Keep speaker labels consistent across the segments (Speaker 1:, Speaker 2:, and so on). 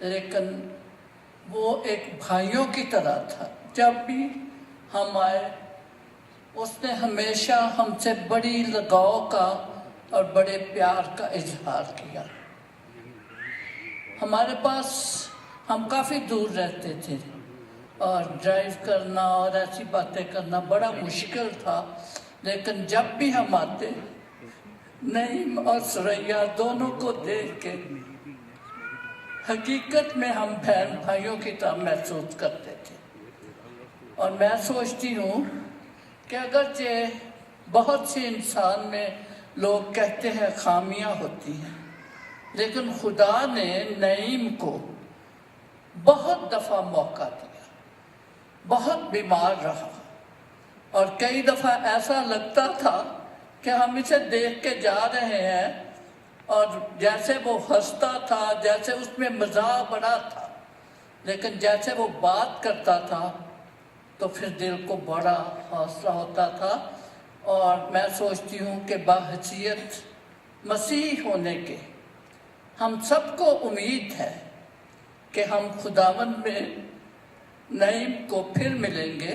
Speaker 1: لیکن وہ ایک بھائیوں کی طرح تھا. جب بھی ہم آئے اس نے ہمیشہ ہم سے بڑی لگاؤ کا اور بڑے پیار کا اظہار کیا. ہمارے پاس ہم کافی دور رہتے تھے اور ڈرائیو کرنا اور ایسی باتیں کرنا بڑا مشکل تھا، لیکن جب بھی ہم آتے نعیم اور ثریا دونوں کو دیکھ کے حقیقت میں ہم بہن بھائیوں کی طرح محسوس کرتے تھے. اور میں سوچتی ہوں کہ اگرچہ بہت سی انسان میں لوگ کہتے ہیں خامیاں ہوتی ہیں، لیکن خدا نے نعیم کو بہت دفعہ موقع دیا، بہت بیمار رہا، اور کئی دفعہ ایسا لگتا تھا کہ ہم اسے دیکھ کے جا رہے ہیں اور جیسے وہ ہنستا تھا، جیسے اس میں مزاح بڑا تھا، لیکن جیسے وہ بات کرتا تھا تو پھر دل کو بڑا حوصلہ ہوتا تھا. اور میں سوچتی ہوں کہ بحیثیت مسیح ہونے کے ہم سب کو امید ہے کہ ہم خداوند میں نعیم کو پھر ملیں گے.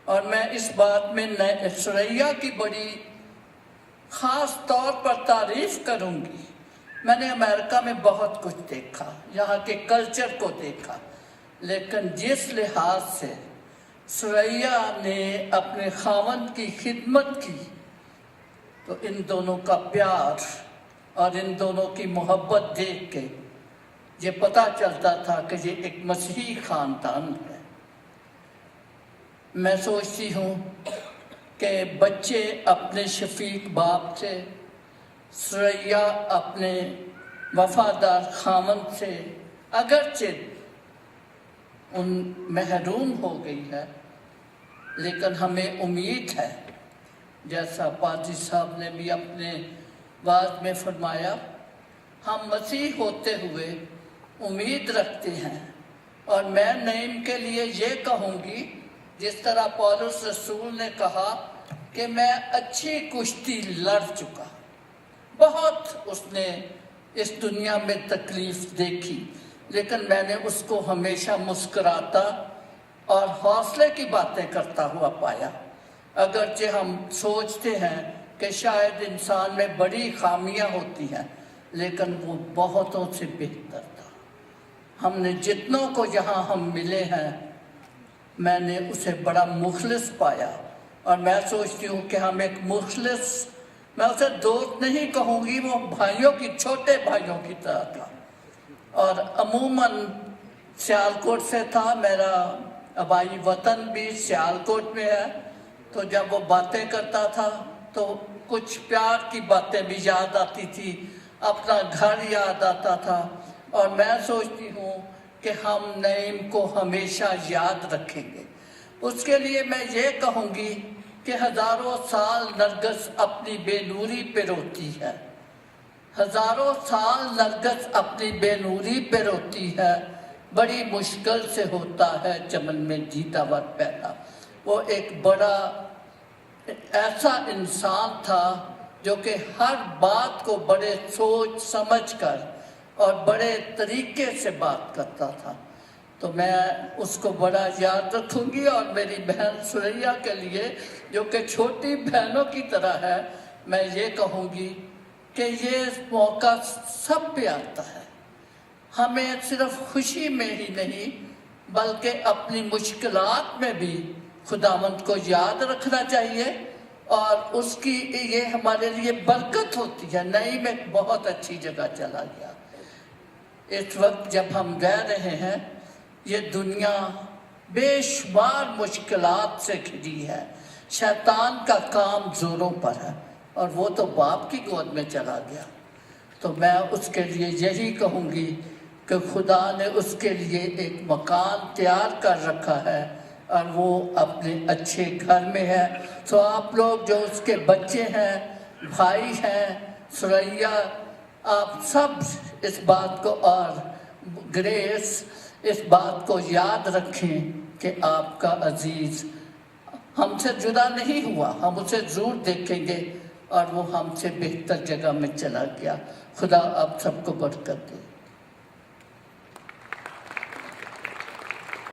Speaker 1: اور میں اس بات میں ثریا کی بڑی خاص طور پر تعریف کروں گی. میں نے امریکہ میں بہت کچھ دیکھا، یہاں کے کلچر کو دیکھا، لیکن جس لحاظ سے ثریا نے اپنے خاوند کی خدمت کی تو ان دونوں کا پیار اور ان دونوں کی محبت دیکھ کے یہ پتہ چلتا تھا کہ یہ ایک مسیحی خاندان ہے. میں سوچتی ہوں کہ بچے اپنے شفیق باپ سے، ثریا اپنے وفادار خاوند سے اگرچہ ان محروم ہو گئی ہے، لیکن ہمیں امید ہے، جیسا پادری صاحب نے بھی اپنے وعظ میں فرمایا، ہم مسیح ہوتے ہوئے امید رکھتے ہیں. اور میں نعیم کے لیے یہ کہوں گی، جس طرح پولس رسول نے کہا کہ میں اچھی کشتی لڑ چکا. بہت اس نے اس دنیا میں تکلیف دیکھی، لیکن میں نے اس کو ہمیشہ مسکراتا اور حوصلے کی باتیں کرتا ہوا پایا. اگرچہ ہم سوچتے ہیں کہ شاید انسان میں بڑی خامیاں ہوتی ہیں، لیکن وہ بہتوں سے بہتر تھا. ہم نے جتنوں کو یہاں ہم ملے ہیں، میں نے اسے بڑا مخلص پایا. اور میں سوچتی ہوں کہ ہم ایک مخلص، میں اسے دوست نہیں کہوں گی، وہ بھائیوں کی، چھوٹے بھائیوں کی طرح تھا. اور عموماً سیالکوٹ سے تھا، میرا آبائی وطن بھی سیالکوٹ میں ہے، تو جب وہ باتیں کرتا تھا تو کچھ پیار کی باتیں بھی یاد آتی تھی، اپنا گھر یاد آتا تھا. اور میں سوچتی ہوں کہ ہم نعیم کو ہمیشہ یاد رکھیں گے. اس کے لیے میں یہ کہوں گی کہ ہزاروں سال نرگس اپنی بے نوری پہ روتی ہے، ہزاروں سال نرگس اپنی بے نوری پہ روتی ہے. بڑی مشکل سے ہوتا ہے چمن میں جیتا ور پیدا. وہ ایک بڑا ایسا انسان تھا جو کہ ہر بات کو بڑے سوچ سمجھ کر اور بڑے طریقے سے بات کرتا تھا. تو میں اس کو بڑا یاد رکھوں گی. اور میری بہن ثریا کے لیے، جو کہ چھوٹی بہنوں کی طرح ہے، میں یہ کہوں گی کہ یہ موقع سب پہ آتا ہے. ہمیں صرف خوشی میں ہی نہیں بلکہ اپنی مشکلات میں بھی خداوند کو یاد رکھنا چاہیے، اور اس کی یہ ہمارے لیے برکت ہوتی ہے. نعیم ایک بہت اچھی جگہ چلا گیا. اس وقت جب ہم رہ رہے ہیں، یہ دنیا بے شمار مشکلات سے گھری ہے، شیطان کا کام زوروں پر ہے، اور وہ تو باپ کی گود میں چلا گیا. تو میں اس کے لیے یہی کہوں گی کہ خدا نے اس کے لیے ایک مکان تیار کر رکھا ہے، اور وہ اپنے اچھے گھر میں ہے. تو آپ لوگ جو اس کے بچے ہیں، بھائی ہیں، ثریا، آپ سب اس بات کو، اور گریس، اس بات کو یاد رکھیں کہ آپ کا عزیز ہم سے جدا نہیں ہوا. ہم اسے ضرور دیکھیں گے اور وہ ہم سے بہتر جگہ میں چلا گیا. خدا آپ سب کو برکت دے.